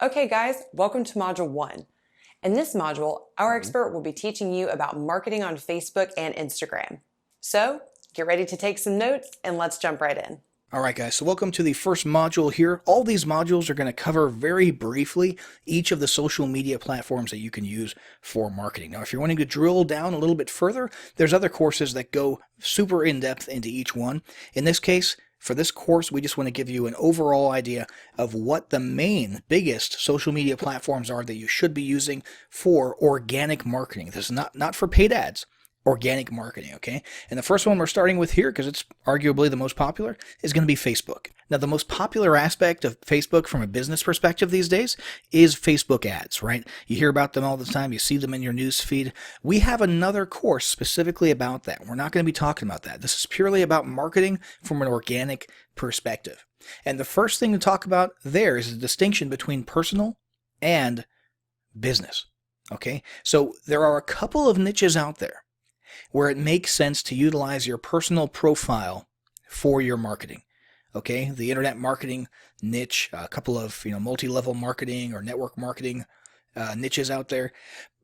Okay guys, welcome to Module 1. In this module, our expert will be teaching you about marketing on Facebook and Instagram. So, get ready to take some notes and let's jump right in. Alright guys, so welcome to the first module here. All these modules are going to cover very briefly each of the social media platforms that you can use for marketing. Now if you're wanting to drill down a little bit further, there's other courses that go super in-depth into each one. In this case, for this course, we just want to give you an overall idea of what the main, biggest social media platforms are that you should be using for organic marketing. This is not for paid ads. Organic marketing, okay? And the first one we're starting with here, because it's arguably the most popular, is going to be Facebook. Now, the most popular aspect of Facebook from a business perspective these days is Facebook ads, right? You hear about them all the time. You see them in your news feed. We have another course specifically about that. We're not going to be talking about that. This is purely about marketing from an organic perspective. And the first thing to talk about there is the distinction between personal and business, okay? So there are a couple of niches out there where it makes sense to utilize your personal profile for your marketing. Okay, the internet marketing niche, a couple of multi-level marketing or network marketing niches out there.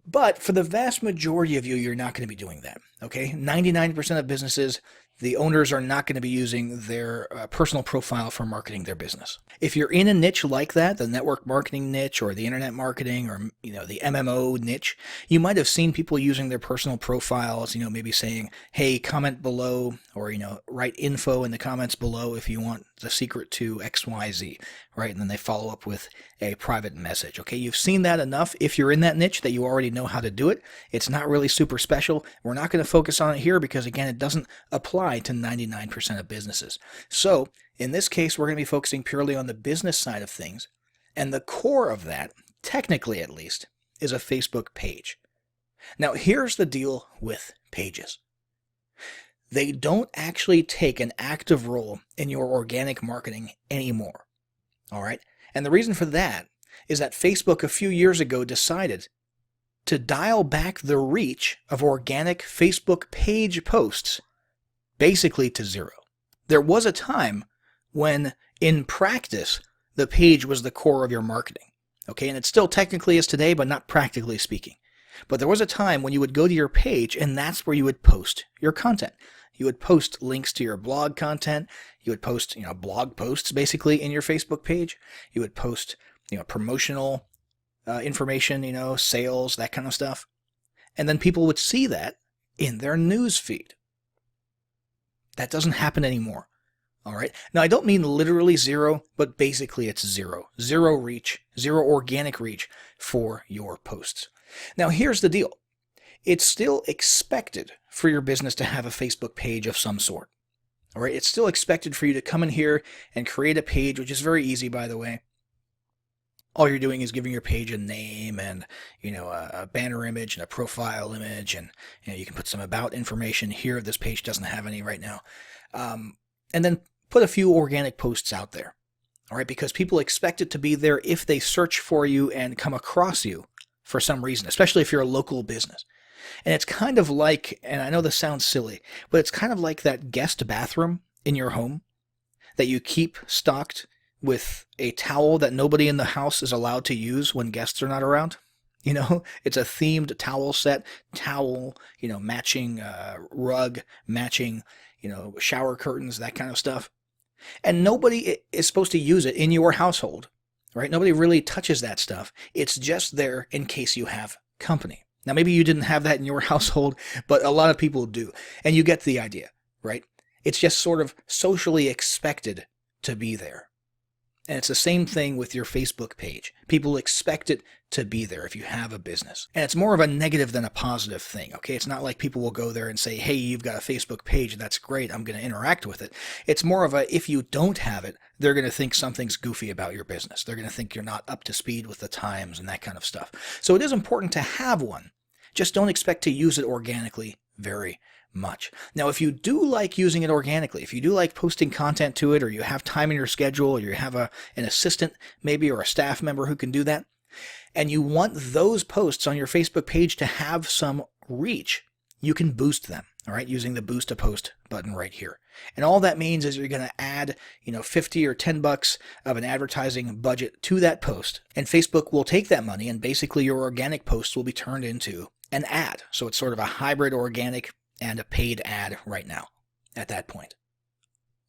But for the vast majority of you, you're not going to be doing that. Okay, 99% of businesses, the owners are not going to be using their personal profile for marketing their business. If you're in a niche like that, the network marketing niche or the internet marketing or the MMO niche, you might have seen people using their personal profiles, maybe saying, hey, comment below, or write info in the comments below if you want the secret to XYZ, right? And then they follow up with a private message. Okay, you've seen that enough if you're in that niche that you already know how to do it. It's not really super special. We're not going to focus on it here because, again, it doesn't apply to 99% of businesses. So in this case, we're going to be focusing purely on the business side of things. And the core of that, technically at least, is a Facebook page. Now, here's the deal with pages. They don't actually take an active role in your organic marketing anymore. All right? And the reason for that is that Facebook a few years ago decided to dial back the reach of organic Facebook page posts basically to zero. There was a time when, in practice, the page was the core of your marketing. Okay, and it still technically is today, but not practically speaking. But there was a time when you would go to your page, and that's where you would post your content. You would post links to your blog content. You would post, blog posts basically in your Facebook page. You would post, promotional information, sales, that kind of stuff. And then people would see that in their news feed. That doesn't happen anymore. All right. Now, I don't mean literally zero, but basically it's zero. Zero reach, zero organic reach for your posts. Now, here's the deal. It's still expected for your business to have a Facebook page of some sort. All right. It's still expected for you to come in here and create a page, which is very easy, by the way. All you're doing is giving your page a name and, a banner image and a profile image. And, you can put some about information here. This page doesn't have any right now. And then put a few organic posts out there. All right. Because people expect it to be there if they search for you and come across you for some reason, especially if you're a local business. And it's kind of like, and I know this sounds silly, but it's kind of like that guest bathroom in your home that you keep stocked with a towel that nobody in the house is allowed to use when guests are not around. It's a themed towel set, matching rug, matching, shower curtains, that kind of stuff. And nobody is supposed to use it in your household, right? Nobody really touches that stuff. It's just there in case you have company. Now, maybe you didn't have that in your household, but a lot of people do. And you get the idea, right? It's just sort of socially expected to be there. And it's the same thing with your Facebook page. People expect it to be there if you have a business. And it's more of a negative than a positive thing, okay? It's not like people will go there and say, hey, you've got a Facebook page. That's great. I'm going to interact with it. It's more of a, if you don't have it, they're going to think something's goofy about your business. They're going to think you're not up to speed with the times and that kind of stuff. So it is important to have one. Just don't expect to use it organically very much. Now, if you do like using it organically, if you do like posting content to it, or you have time in your schedule, or you have an assistant maybe, or a staff member who can do that, and you want those posts on your Facebook page to have some reach, you can boost them. all right, using the boost a post button right here. And all that means is you're going to add, 50 or $10 of an advertising budget to that post, and Facebook will take that money, and basically your organic posts will be turned into an ad. So it's sort of a hybrid organic and a paid ad right now at that point.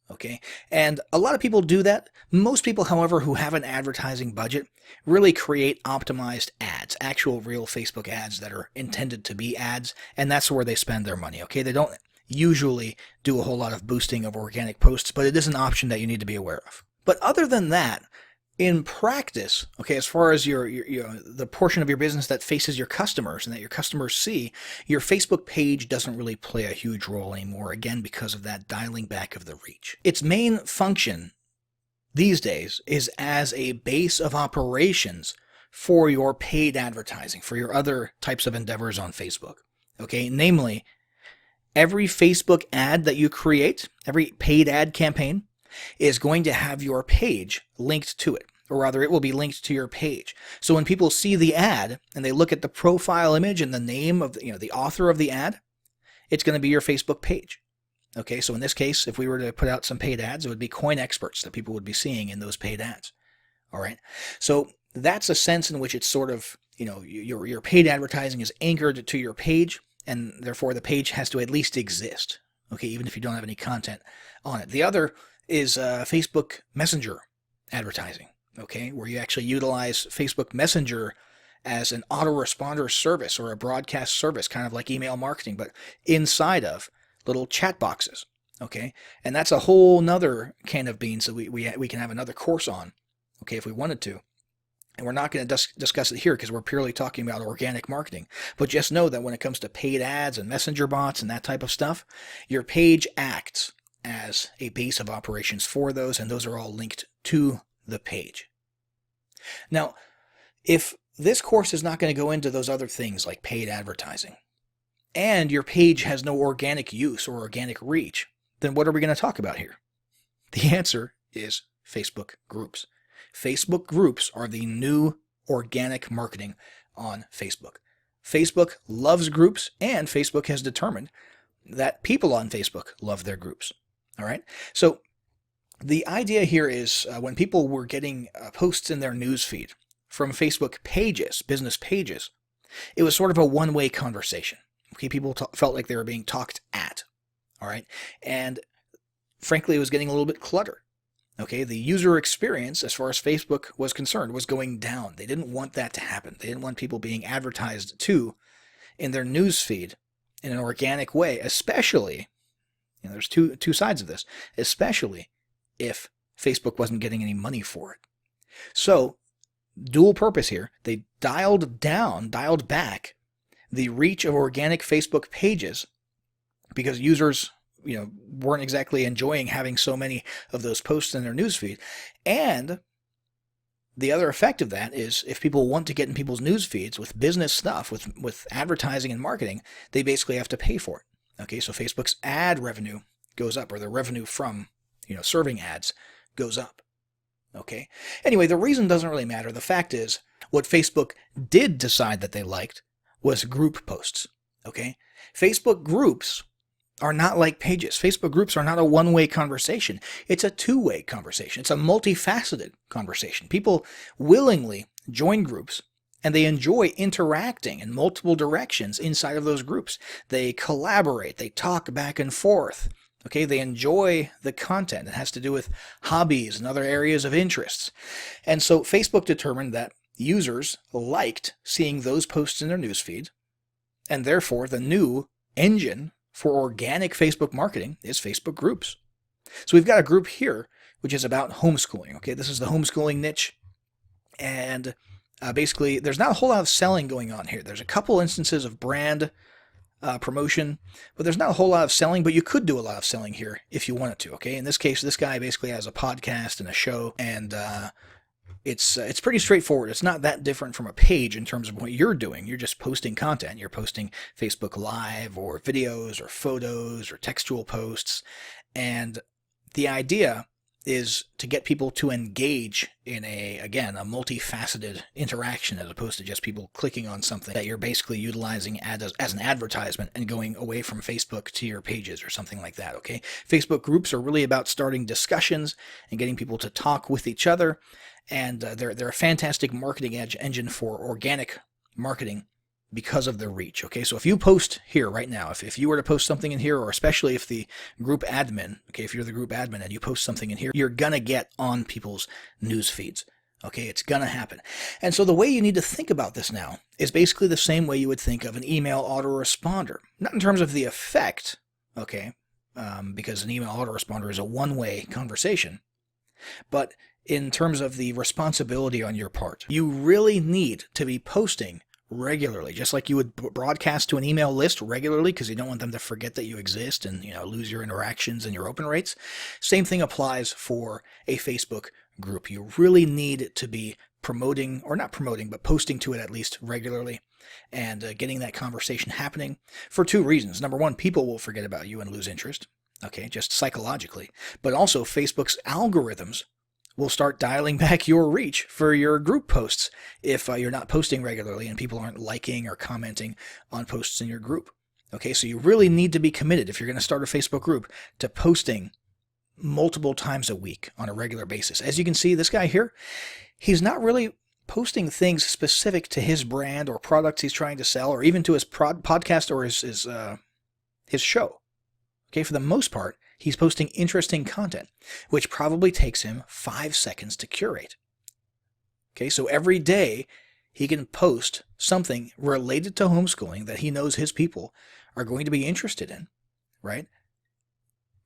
Okay, and a lot of people do that. Most people, however, who have an advertising budget really create optimized ads, actual real Facebook ads that are intended to be ads, and that's where they spend their money. Okay, they don't usually do a whole lot of boosting of organic posts, but it is an option that you need to be aware of. But other than that, in practice, okay, as far as your the portion of your business that faces your customers and that your customers see, your Facebook page doesn't really play a huge role anymore, again, because of that dialing back of the reach. Its main function these days is as a base of operations for your paid advertising, for your other types of endeavors on Facebook. Okay, namely, every Facebook ad that you create, every paid ad campaign, is going to have your page linked to it, or rather it will be linked to your page. So when people see the ad and they look at the profile image and the name of the author of the ad, it's going to be your Facebook page. Okay, so in this case, if we were to put out some paid ads, it would be coin experts that people would be seeing in those paid ads. All right, so that's a sense in which it's sort of, your paid advertising is anchored to your page, and therefore the page has to at least exist. Okay, even if you don't have any content on it. The other is Facebook Messenger advertising, okay, where you actually utilize Facebook Messenger as an autoresponder service or a broadcast service, kind of like email marketing, but inside of little chat boxes, okay? And that's a whole nother can of beans that we can have another course on, okay, if we wanted to. And we're not going to discuss it here because we're purely talking about organic marketing. But just know that when it comes to paid ads and messenger bots and that type of stuff, your page acts as a base of operations for those, and those are all linked to the page. Now, if this course is not going to go into those other things like paid advertising, and your page has no organic use or organic reach, then what are we going to talk about here? The answer is Facebook groups. Facebook groups are the new organic marketing on Facebook. Facebook loves groups, and Facebook has determined that people on Facebook love their groups. All right. So the idea here is when people were getting posts in their newsfeed from Facebook pages, business pages, it was sort of a one-way conversation. Okay, people felt like they were being talked at. All right. And frankly, it was getting a little bit cluttered. Okay, the user experience, as far as Facebook was concerned, was going down. They didn't want that to happen. They didn't want people being advertised to in their newsfeed in an organic way, especially, there's two sides of this, especially if Facebook wasn't getting any money for it. So, dual purpose here, they dialed back the reach of organic Facebook pages because users weren't exactly enjoying having so many of those posts in their newsfeed. And the other effect of that is if people want to get in people's newsfeeds with business stuff, with advertising and marketing, they basically have to pay for it. Okay, so Facebook's ad revenue goes up, or the revenue from serving ads goes up. Okay. Anyway, the reason doesn't really matter. The fact is, what Facebook did decide that they liked was group posts. Okay, Facebook groups are not like pages. Facebook groups are not a one-way conversation. It's a two-way conversation. It's a multifaceted conversation. People willingly join groups, and they enjoy interacting in multiple directions inside of those groups. They collaborate. They talk back and forth. Okay, they enjoy the content. It has to do with hobbies and other areas of interests. And so Facebook determined that users liked seeing those posts in their newsfeed, and therefore the new engine for organic Facebook marketing is Facebook groups. So we've got a group here which is about homeschooling. Okay, this is the homeschooling niche, and basically there's not a whole lot of selling going on here. There's a couple instances of brand promotion, but there's not a whole lot of selling, but you could do a lot of selling here if you wanted to. Okay, in this case, this guy basically has a podcast and a show, and it's pretty straightforward. It's not that different from a page in terms of what you're doing. You're just posting content. You're posting Facebook Live or videos or photos or textual posts. And the idea is to get people to engage in a multifaceted interaction, as opposed to just people clicking on something that you're basically utilizing as an advertisement and going away from Facebook to your pages or something like that, okay? Facebook groups are really about starting discussions and getting people to talk with each other, and they're a fantastic marketing engine for organic marketing because of their reach. Okay, so if you post here right now, if you were to post something in here, or especially if the group admin, okay, if you're the group admin and you post something in here, you're gonna get on people's news feeds. Okay, it's gonna happen. And so the way you need to think about this now is basically the same way you would think of an email autoresponder. Not in terms of the effect, okay, because an email autoresponder is a one-way conversation, but in terms of the responsibility on your part. You really need to be posting regularly, just like you would broadcast to an email list regularly, because you don't want them to forget that you exist and lose your interactions and your open rates. Same thing applies for a Facebook group. You really need to be promoting, or not promoting, but posting to it at least regularly, and getting that conversation happening for two reasons. Number one, people will forget about you and lose interest, okay, just psychologically. But also Facebook's algorithms will start dialing back your reach for your group posts if you're not posting regularly and people aren't liking or commenting on posts in your group. Okay, so you really need to be committed, if you're going to start a Facebook group, to posting multiple times a week on a regular basis. As you can see, this guy here, he's not really posting things specific to his brand or products he's trying to sell, or even to his podcast or his show. Okay, for the most part, he's posting interesting content, which probably takes him 5 seconds to curate. Okay, so every day he can post something related to homeschooling that he knows his people are going to be interested in, right?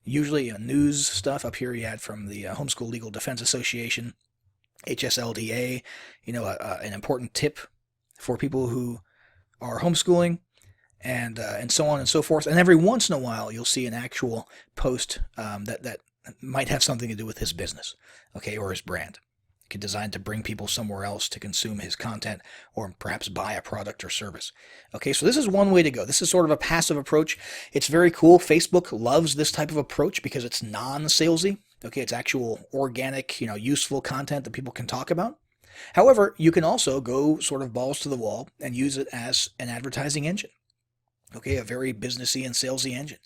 Usually news stuff. Up here he had from the Homeschool Legal Defense Association, HSLDA, an important tip for people who are homeschooling, and so on and so forth. And every once in a while, you'll see an actual post that might have something to do with his business, okay, or his brand, designed to bring people somewhere else to consume his content, or perhaps buy a product or service. Okay, so this is one way to go. This is sort of a passive approach. It's very cool. Facebook loves this type of approach because it's non-salesy. Okay, it's actual organic, useful content that people can talk about. However, you can also go sort of balls to the wall and use it as an advertising engine. Okay, a very businessy and salesy engine.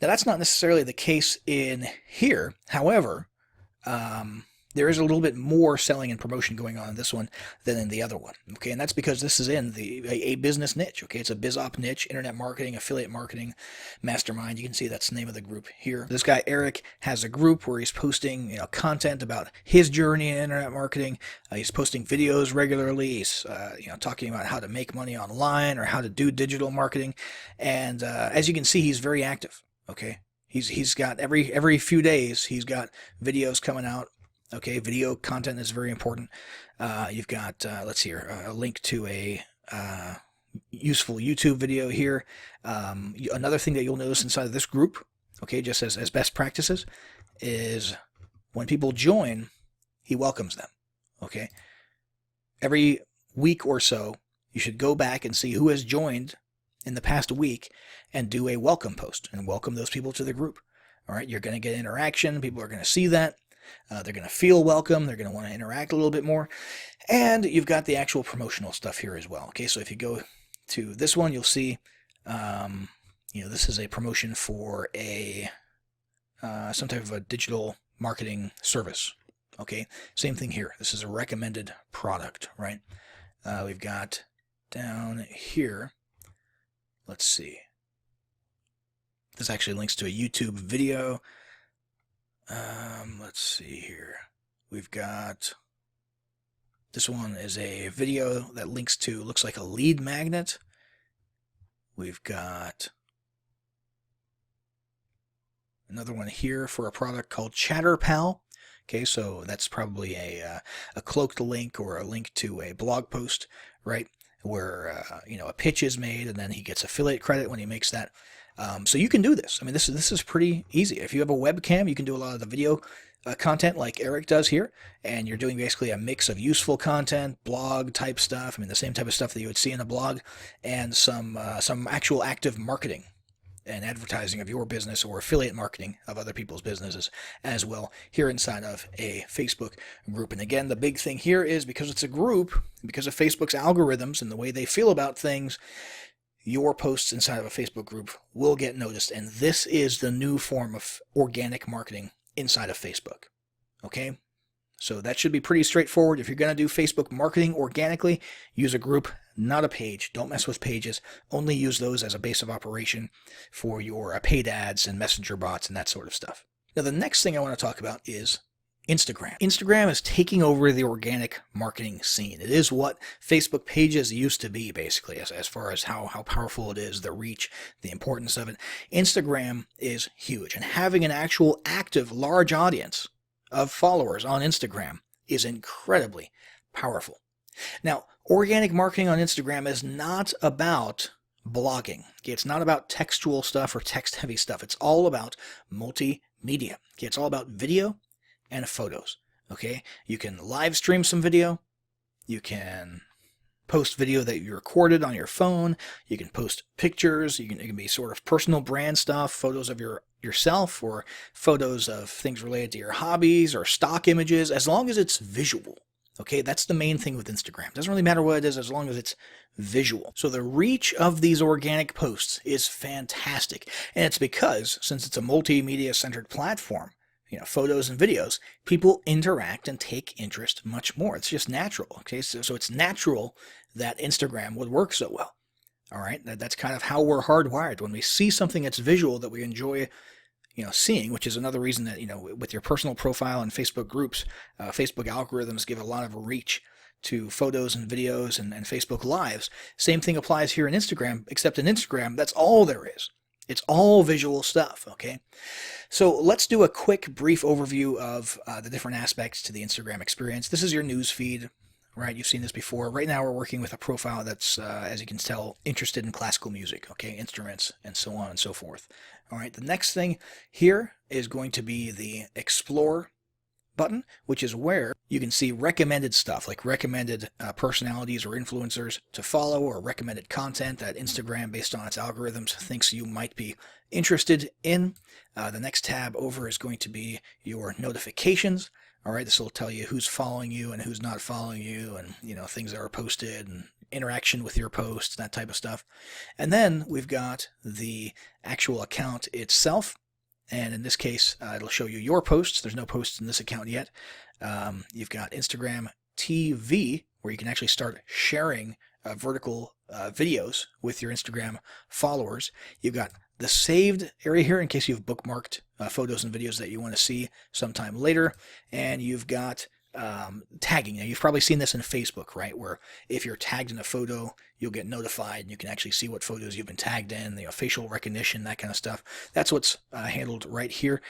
Now, that's not necessarily the case in here. However, there is a little bit more selling and promotion going on in this one than in the other one. Okay, and that's because this is in a business niche. Okay, it's a BizOp niche, internet marketing, affiliate marketing, mastermind. You can see that's the name of the group here. This guy Eric has a group where he's posting content about his journey in internet marketing. He's posting videos regularly. He's talking about how to make money online or how to do digital marketing. And as you can see, he's very active. Okay, he's got every few days he's got videos coming out. Okay, video content is very important. You've got, let's see here, a link to a useful YouTube video here. Another thing that you'll notice inside of this group, okay, just as best practices, is when people join, he welcomes them. Okay, every week or so, you should go back and see who has joined in the past week and do a welcome post and welcome those people to the group. All right, you're going to get interaction. People are going to see that. They're going to feel welcome. They're going to want to interact a little bit more. And you've got the actual promotional stuff here as well. Okay, so if you go to this one, you'll see, this is a promotion for some type of a digital marketing service. Okay, same thing here. This is a recommended product, right? We've got down here, let's see. This actually links to a YouTube video. Let's see here. We've got, this one is a video that links to, looks like a lead magnet. We've got another one here for a product called ChatterPal. Okay, so that's probably a cloaked link or a link to a blog post, right? Where, a pitch is made and then he gets affiliate credit when he makes that. So you can do this. I mean, this is pretty easy. If you have a webcam, you can do a lot of the video content like Eric does here, and you're doing basically a mix of useful content, blog type stuff. I mean, the same type of stuff that you would see in a blog, and some actual active marketing. and advertising of your business or affiliate marketing of other people's businesses as well here inside of a Facebook group. And again, the big thing here is because it's a group, because of Facebook's algorithms and the way they feel about things, your posts inside of a Facebook group will get noticed. And this is the new form of organic marketing inside of Facebook. Okay? So that should be pretty straightforward. If you're going to do Facebook marketing organically, use a group, not a page. Don't mess with pages. Only use those as a base of operation for your paid ads and messenger bots and that sort of stuff. Now, the next thing I want to talk about is Instagram. Instagram is taking over the organic marketing scene. It is what Facebook pages used to be, basically, as far as how powerful it is, the reach, the importance of it. Instagram is huge, and having an actual active large audience of followers on Instagram is incredibly powerful. Now, organic marketing on Instagram is not about blogging. Okay, it's not about textual stuff or text-heavy stuff. It's all about multimedia. Okay, it's all about video and photos. Okay, you can live stream some video. You can post video that you recorded on your phone. You can post pictures. It can be sort of personal brand stuff, photos of yourself or photos of things related to your hobbies or stock images, as long as it's visual. Okay, that's the main thing with Instagram. It doesn't really matter what it is as long as it's visual. So the reach of these organic posts is fantastic. And it's because, since it's a multimedia-centered platform, photos and videos, people interact and take interest much more. It's just natural. Okay, so it's natural that Instagram would work so well. All right, that's kind of how we're hardwired. When we see something that's visual that we enjoy, seeing, which is another reason that, with your personal profile and Facebook groups, Facebook algorithms give a lot of reach to photos and videos and Facebook Lives. Same thing applies here in Instagram, except in Instagram, that's all there is. It's all visual stuff, okay? So let's do a quick, brief overview of the different aspects to the Instagram experience. This is your news feed, right? You've seen this before. Right now we're working with a profile that's, as you can tell, interested in classical music, okay? Instruments and so on and so forth. All right, the next thing here is going to be the Explore button, which is where you can see recommended stuff, like recommended personalities or influencers to follow, or recommended content that Instagram, based on its algorithms, thinks you might be interested in. The next tab over is going to be your notifications. All right, this will tell you who's following you and who's not following you, and things that are posted and interaction with your posts, that type of stuff. And then we've got the actual account itself. And in this case, it'll show you your posts. There's no posts in this account yet. You've got Instagram TV, where you can actually start sharing vertical videos with your Instagram followers. You've got the saved area here in case you've bookmarked photos and videos that you want to see sometime later. And you've got tagging. Now, you've probably seen this in Facebook, right? Where if you're tagged in a photo, you'll get notified and you can actually see what photos you've been tagged in, facial recognition, that kind of stuff. That's what's handled right here.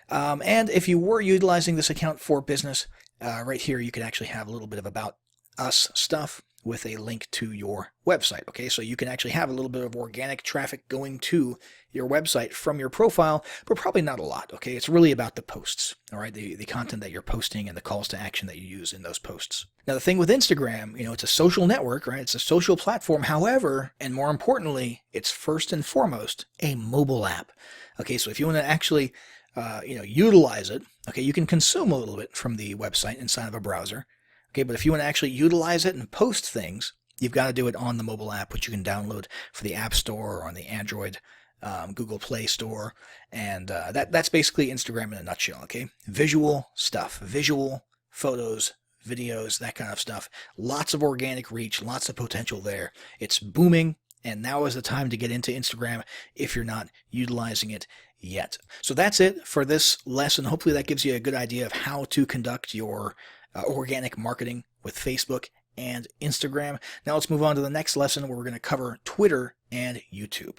And if you were utilizing this account for business, right here, you can actually have a little bit of about us stuff with a link to your website. Okay, so you can actually have a little bit of organic traffic going to your website from your profile, but probably not a lot. Okay, it's really about the posts, all right, the content that you're posting and the calls to action that you use in those posts. Now, the thing with Instagram, it's a social network, right? It's a social platform. However, and more importantly, it's first and foremost a mobile app. Okay, so if you want to actually utilize it, okay, you can consume a little bit from the website inside of a browser. Okay, but if you want to actually utilize it and post things, you've got to do it on the mobile app, which you can download for the App Store or on the Android Google Play Store. And that's basically Instagram in a nutshell, okay? Visual stuff, visual photos, videos, that kind of stuff. Lots of organic reach, lots of potential there. It's booming, and now is the time to get into Instagram if you're not utilizing it yet. So that's it for this lesson. Hopefully that gives you a good idea of how to conduct your organic marketing with Facebook and Instagram. Now let's move on to the next lesson where we're going to cover Twitter and YouTube.